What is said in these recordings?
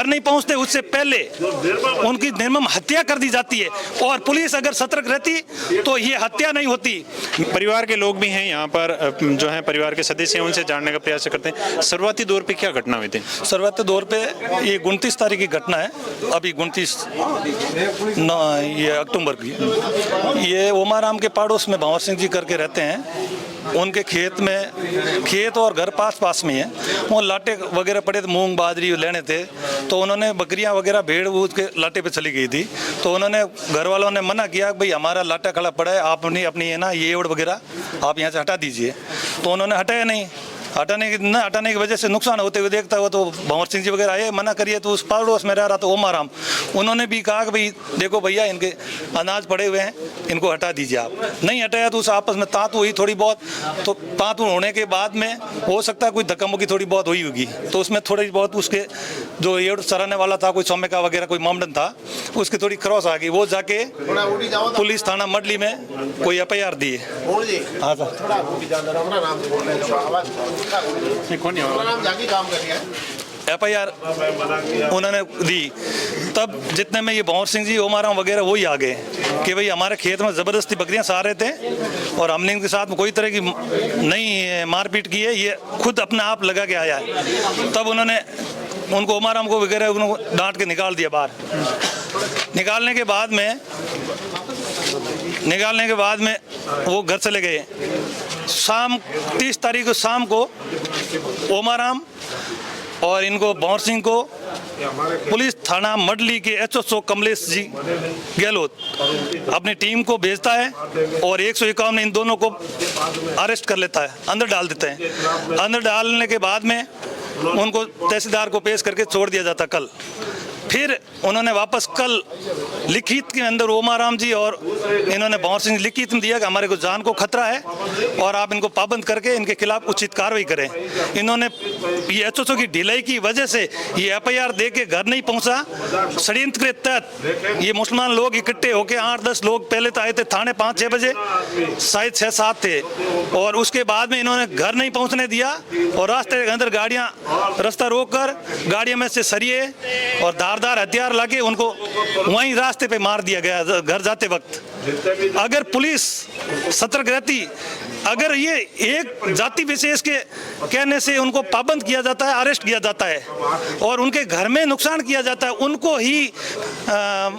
घर नहीं पहुंचते उससे पहले उनकी निर्मम हत्या कर दी जाती है, और पुलिस अगर सतर्क रहती तो ये हत्या नहीं होती। परिवार के लोग भी हैं यहाँ पर, जो है परिवार के सदस्य हैं, उनसे जानने का प्रयास करते हैं। शुरुआती दौर पे क्या घटना हुई थी? शुरुआती दौर पे ये 29 तारीख की घटना है, अभी 29 ये अक्टूबर की। ये ओमाराम के पड़ोस में भंवर सिंह जी करके रहते हैं, उनके खेत और घर पास में है। वो लाटे वगैरह पड़े थे, मूंग बाजरी लेने थे, तो उन्होंने बकरियां वगैरह भेड़ के लाटे पे चली गई थी। तो उन्होंने घर वालों ने मना किया, भाई हमारा लाटा खड़ा पड़ा है, आप अपनी है ना ये ओड़ वगैरह आप यहाँ से हटा दीजिए। तो उन्होंने हटाया नहीं। हटाने की वजह से नुकसान होते हुए देखता हुआ तो भंवर सिंह जी वगैरह आए, मना करिए। तो उस पड़ोस में रह रहा था ओमाराम, उन्होंने भी कहा कि भाई देखो भैया इनके अनाज पड़े हुए हैं, इनको हटा दीजिए। आप नहीं हटाया तो उस आपस में तांतु हुई थोड़ी बहुत। तो तांतु होने के बाद में हो सकता है कोई धक्का मुक्की थोड़ी बहुत हुई होगी, तो उसमें थोड़ी बहुत उसके जो येड़ सराहने वाला था, कोई सौम्य का वगैरह कोई मामलन था, उसकी थोड़ी क्रॉस आ गई। वो जाके पुलिस थाना मडली में कोई FIR दी है। हाँ सर, FIR उन्होंने दी। तब जितने में ये भंवर सिंह जी ओमाराम वगैरह वही आ गए कि भाई हमारे खेत में ज़बरदस्ती बकरियां सा रहे थे और हमने इनके साथ में कोई तरह की नहीं मारपीट की है, ये खुद अपने आप लगा के आया है। तब उन्होंने उनको ओमाराम को वगैरह उनको डांट के निकाल दिया बाहर। निकालने के बाद में वो घर चले गए। शाम 30 तारीख को शाम को ओमाराम और इनको भंवर सिंह को पुलिस थाना मडली के HO कमलेश जी गहलोत अपनी टीम को भेजता है और 151 में इन दोनों को अरेस्ट कर लेता है, अंदर डाल देते हैं। अंदर डालने के बाद में उनको तहसीलदार को पेश करके छोड़ दिया जाता कल। फिर उन्होंने वापस कल लिखित के अंदर ओमाराम जी और इन्होंने भंवर सिंह लिखित में दिया कि हमारे को जान को खतरा है और आप इनको पाबंद करके इनके खिलाफ उचित कार्रवाई करें। इन्होंने ये HO की ढिलाई की वजह से ये FIR दे के घर नहीं पहुंचा। षड्यंत्र के तहत ये मुसलमान लोग इकट्ठे होकर 8-10 लोग पहले तो आए थे थाने 5-6 बजे, शायद 6-7 थे, और उसके बाद में इन्होंने घर नहीं पहुँचने दिया और रास्ते के अंदर रास्ता रोक कर गाड़ियों में से सरिये और धारदार हथियार लाके उनको वहीं रास्ते पे मार दिया गया घर जाते वक्त। अगर पुलिस सतर्क रहती, अगर ये एक जाति विशेष के कहने से उनको पाबंद किया जाता है, अरेस्ट किया जाता है और उनके घर में नुकसान किया जाता है, उनको ही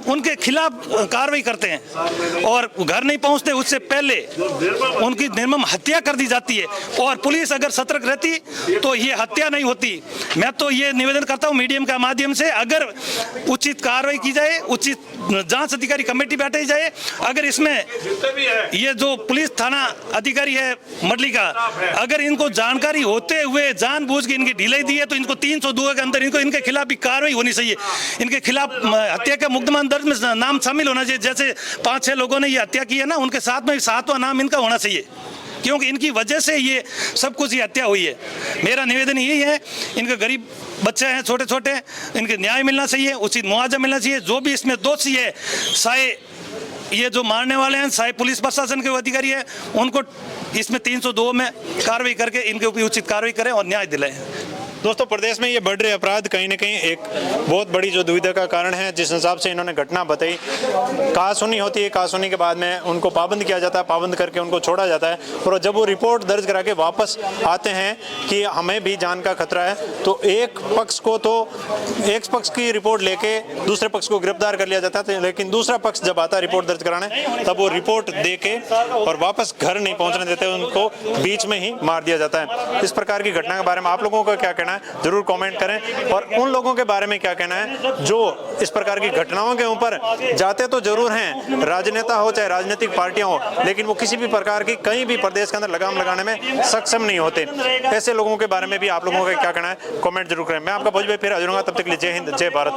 उनके खिलाफ कार्रवाई करते हैं और घर नहीं पहुंचते उससे पहले उनकी निर्मम हत्या कर दी जाती है, और पुलिस अगर सतर्क रहती तो ये हत्या नहीं होती। मैं तो ये निवेदन करता हूँ मीडियम के माध्यम से, अगर उचित कार्रवाई की जाए, उचित जांच अधिकारी कमेटी बैठाई जाए। अगर इसमें ये जो पुलिस थाना अधिकारी है मडली का, अगर इनको जानकारी होते हुए जानबूझ के इनकी ढिलाई दी है तो इनको 302 के अंदर इनके खिलाफ भी कार्रवाई होनी चाहिए। इनके खिलाफ हत्या का मुकदमा दर्ज में नाम शामिल होना चाहिए। जैसे 5-6 लोगों ने ये हत्या की है ना, उनके साथ में 7वां नाम इनका होना चाहिए, क्योंकि इनकी वजह से ये सब कुछ ये हत्या हुई है। मेरा निवेदन यही है, इनके गरीब बच्चे हैं छोटे छोटे, इनके न्याय मिलना चाहिए, उचित मुआवजा मिलना चाहिए। जो भी इसमें दोषी है, चाहे ये जो मारने वाले हैं, चाहे पुलिस प्रशासन के अधिकारी है, उनको इसमें 302 में कार्रवाई करके इनके ऊपर उचित कार्रवाई करें और न्याय दिलाएं। दोस्तों, प्रदेश में ये बढ़ रहे अपराध कहीं ना कहीं एक बहुत बड़ी जो दुविधा का कारण है। जिस हिसाब से इन्होंने घटना बताई, कहा सुनी होती है, कहा सुनी के बाद में उनको पाबंद किया जाता है, पाबंद करके उनको छोड़ा जाता है, और जब वो रिपोर्ट दर्ज करा के वापस आते हैं कि हमें भी जान का खतरा है, तो एक पक्ष की रिपोर्ट लेके दूसरे पक्ष को गिरफ्तार कर लिया जाता है। लेकिन दूसरा पक्ष जब आता है रिपोर्ट दर्ज कराने, तब वो रिपोर्ट दे के और वापस घर नहीं पहुँचने देते, उनको बीच में ही मार दिया जाता है। इस प्रकार की घटना के बारे में आप लोगों का क्या कहना है, जरूर कमेंट करें, और उन लोगों के बारे में क्या कहना है जो इस प्रकार की घटनाओं के ऊपर जाते तो जरूर हैं, राजनेता हो चाहे राजनीतिक पार्टियां हो, लेकिन वो किसी भी प्रकार की कहीं भी प्रदेश के अंदर लगाम लगाने में सक्षम नहीं होते। ऐसे लोगों के बारे में भी आप लोगों का क्या कहना है, कमेंट जरूर करें। मैं आपका भोज भाई फिर हाजिर होऊंगा, तब तक के लिए जय हिंद, जय भारत।